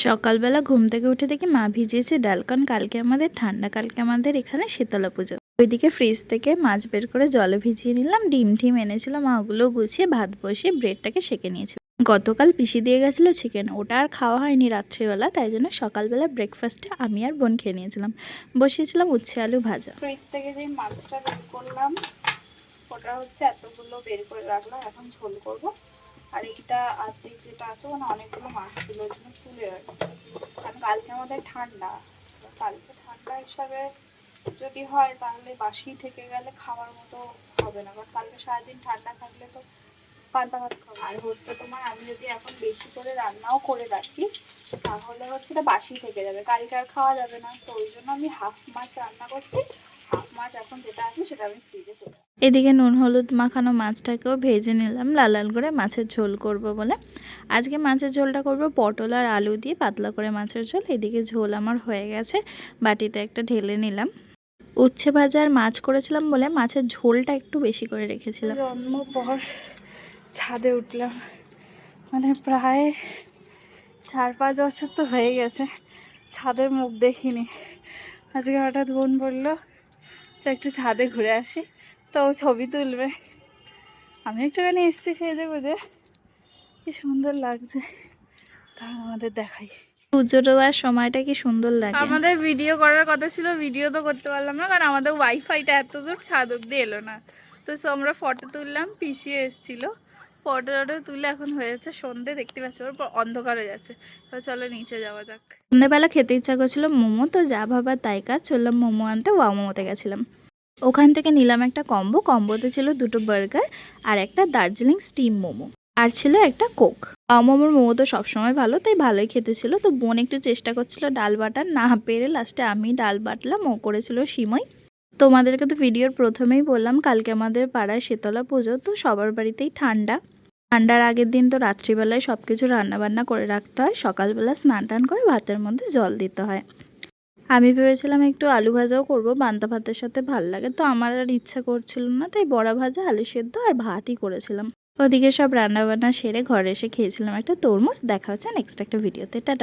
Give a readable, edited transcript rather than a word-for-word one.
সকালবেলা ঘুম থেকে উঠে দেখি মা ভিজিয়েছে ডাল, কারণ কালকে আমাদের ঠান্ডা, কালকে আমাদের এখানে শীতলা পুজো। ওইদিকে ফ্রিজ থেকে মাছ বের করে জলে ভিজিয়ে নিলাম, ডিম টিম এনেছিল মা, ওগুলো গুছিয়ে ভাত বসিয়ে ব্রেডটাকে সেঁকে নিয়েছিল। গতকাল পিসি দিয়ে গেছিলো চিকেন, ওটা আর খাওয়া হয়নি রাত্রিবেলা, তাই জন্য সকালবেলা ব্রেকফাস্টে আমি আর বোন খেয়ে নিয়েছিলাম। বসিয়েছিলাম উচ্ছে আলু ভাজা। ফ্রিজ থেকে যে মাছটা বের করলাম ওটা হচ্ছে এতগুলো বের করে রাখলাম, এখন ঝোল করব। আর এইটা আর্ধেক যেটা আছে মানে অনেকগুলো মাছ ছিল, ওই জন্য তুলে রাখি, কারণ কালকে আমাদের ঠান্ডা। কালকে ঠান্ডা হিসাবে যদি হয় তাহলে বাসি থেকে গেলে খাওয়ার মতো হবে না, কারণ কালকে সারাদিন ঠান্ডা থাকলে তো পান্তা ভাত খাবো। আর হচ্ছে তোমার আমি যদি এখন বেশি করে রান্নাও করে রাখি তাহলে হচ্ছে এটা বাসি থেকে যাবে, কালকে আর খাওয়া যাবে না। তো ওই জন্য আমি হাফ মাছ রান্না করছি, হাফ মাছ এখন যেটা আছে সেটা আমি ফ্রিজে ফেলে। এদিকে নুন হলুদ মাখানো মাছটাকেও ভেজে নিলাম লাল লাল করে, মাছের ঝোল করব বলে। আজকে মাছের ঝোলটা করব পটল আর আলু দিয়ে, পাতলা করে মাছের ঝোল। এদিকে ঝোল আমার হয়ে গেছে, বাটিতে একটা ঢেলে নিলাম। উচ্ছে ভাজা আর মাছ করেছিলাম বলে মাছের ঝোলটা একটু বেশি করে রেখেছিলাম। জন্ম পর ছাদে উঠলাম, মানে প্রায় 4-5 বছর তো হয়ে গেছে ছাদের মুখ দেখিনি। আজকে হঠাৎ বোন বললো যে একটু ছাদে ঘুরে আসি, তো ছবি তুলবে। আমি একটুখানি এসছি সেজে বুঝে, কি সুন্দর লাগছে তা আমাদের দেখাই। সূর্য ডোবার সময়টা কি সুন্দর লাগে। আমাদের ভিডিও করার কথা ছিল, ভিডিও তো করতে পারলাম না, কারণ আমাদের ওয়াইফাইটা এত দূর ছাদ অব্দি এলো না। তো আমরা ফটো তুললাম, পিছিয়ে এসেছিলো, ফটো তুলে এখন হয়েছে সন্ধে, দেখতে পাচ্ছি অন্ধকার হয়ে যাচ্ছে। তো চলো নিচে যাওয়া যাক। সন্ধ্যেবেলা খেতে ইচ্ছা করছিল মোমো, তো যা ভাবার তাই কাজ, চললাম মোমো আনতে। ওয়াও মোমোতে গেছিলাম, ওখান থেকে নিলাম একটা কম্বোতে ছিল 2টো বার্গার আর একটা দার্জিলিং স্টিম মোমো, আর ছিল একটা কোক। মোমোর মোমো তো সবসময় ভালো, তাই ভালোই খেতে ছিল। তো বোন একটু চেষ্টা করছিল ডাল বাটার, না পেরে লাস্টে আমি ডাল বাটলাম, ও করেছিল সিমই। তোমাদেরকে তো ভিডিওর প্রথমেই বললাম কালকে আমাদের পাড়ায় শীতলা পুজো, তো সবার বাড়িতেই ঠান্ডার আগের দিন তো রাত্রিবেলায় সব কিছু রান্নাবান্না করে রাখতে হয়, সকালবেলা স্নান টান করে ভাতের মধ্যে জল দিতে হয়। আমি ভেবেছিলাম একটু আলু ভাজাও করব, পান্তা ভাতের সাথে ভাল লাগে, তো আমার আর ইচ্ছা করছিল না, তাই বড়া ভাজা, আলু সেদ্ধ আর ভাতই করেছিলাম। ওদিকে সব রান্নাবান্না সেরে ঘরে এসে খেয়েছিলাম একটা তরমুজ। দেখা হচ্ছে নেক্সট একটা ভিডিওতে, টাটা।